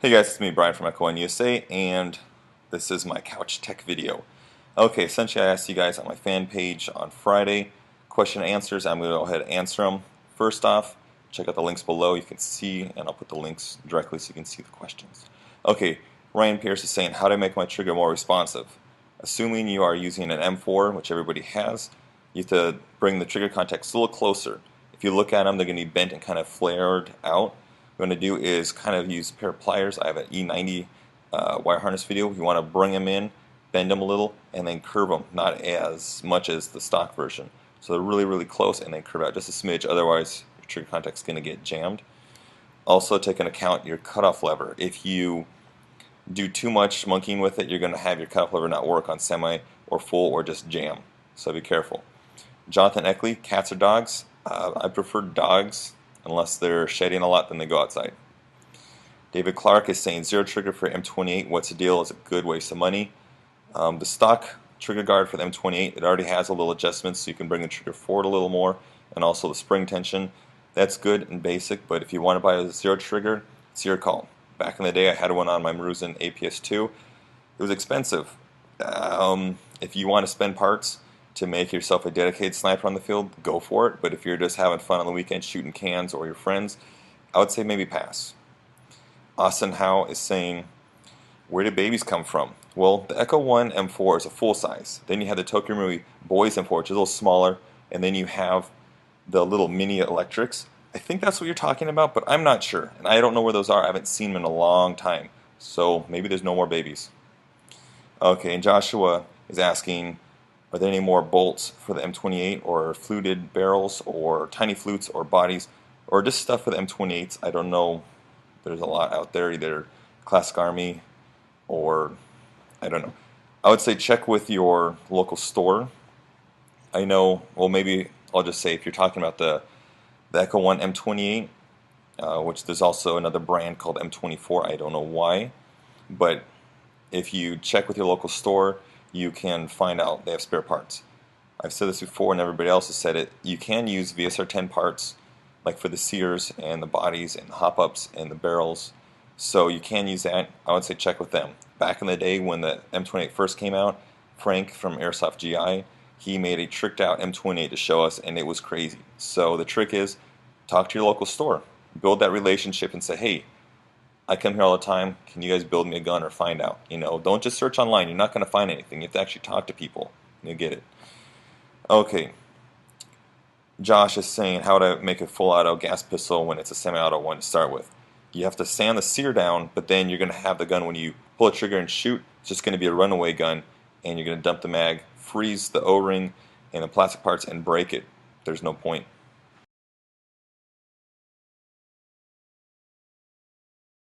Hey guys, it's me Brian from Echo1 USA, and this is my couch tech video. Okay, essentially I asked you guys on my fan page on Friday question and answers. I'm going to go ahead and answer them. First off, check out the links below. You can see, and I'll put the links directly so you can see the questions. Okay, Ryan Pierce is saying, how do I make my trigger more responsive? Assuming you are using an M4, which everybody has, you have to bring the trigger contacts a little closer. If you look at them, they're going to be bent and kind of flared out. What I'm going to do is kind of use a pair of pliers. I have an E90 wire harness video. You want to bring them in, bend them a little, and then curve them, not as much as the stock version. So they're really, really close, and then curve out just a smidge. Otherwise, your trigger contact's going to get jammed. Also, take into account your cutoff lever. If you do too much monkeying with it, you're going to have your cutoff lever not work on semi or full or just jam. So be careful. Jonathan Eckley, cats or dogs? I prefer dogs. Unless they're shedding a lot, then they go outside. David Clark is saying zero trigger for M28. What's the deal? Is it good? Waste of money. The stock trigger guard for the M28, it already has a little adjustment, so you can bring the trigger forward a little more, and also the spring tension. That's good and basic, but if you want to buy a zero trigger, it's your call. Back in the day, I had one on my Maruzen APS2. It was expensive. If you want to spend parts to make yourself a dedicated sniper on the field, go for it. But if you're just having fun on the weekend shooting cans or your friends, I would say maybe pass. Austin Howe is saying, where do babies come from? Well, the Echo 1 M4 is a full size. Then you have the Tokyo Marui Boys M4, which is a little smaller, and then you have the little mini electrics. I think that's what you're talking about, but I'm not sure. And I don't know where those are. I haven't seen them in a long time. So maybe there's no more babies. Okay, and Joshua is asking, are there any more bolts for the M28 or fluted barrels or tiny flutes or bodies or just stuff for the M28s? I don't know. There's a lot out there, either Classic Army or I don't know. I would say check with your local store. I know, well, maybe I'll just say if you're talking about the Echo 1 M28, which there's also another brand called M24, I don't know why, but if you check with your local store, you can find out they have spare parts. I've said this before and everybody else has said it. You can use VSR 10 parts like for the sears and the bodies and the hop-ups and the barrels. So you can use that. I would say check with them. Back in the day when the M28 first came out, Frank from Airsoft GI, he made a tricked out M28 to show us, and it was crazy. So the trick is talk to your local store. Build that relationship and say, hey, I come here all the time. Can you guys build me a gun or find out? You know, don't just search online. You're not going to find anything. You have to actually talk to people. You get it. Okay. Josh is saying how to make a full auto gas pistol when it's a semi-auto one to start with. You have to sand the sear down, but then you're going to have the gun when you pull a trigger and shoot. It's just going to be a runaway gun, and you're going to dump the mag, freeze the O-ring and the plastic parts, and break it. There's no point.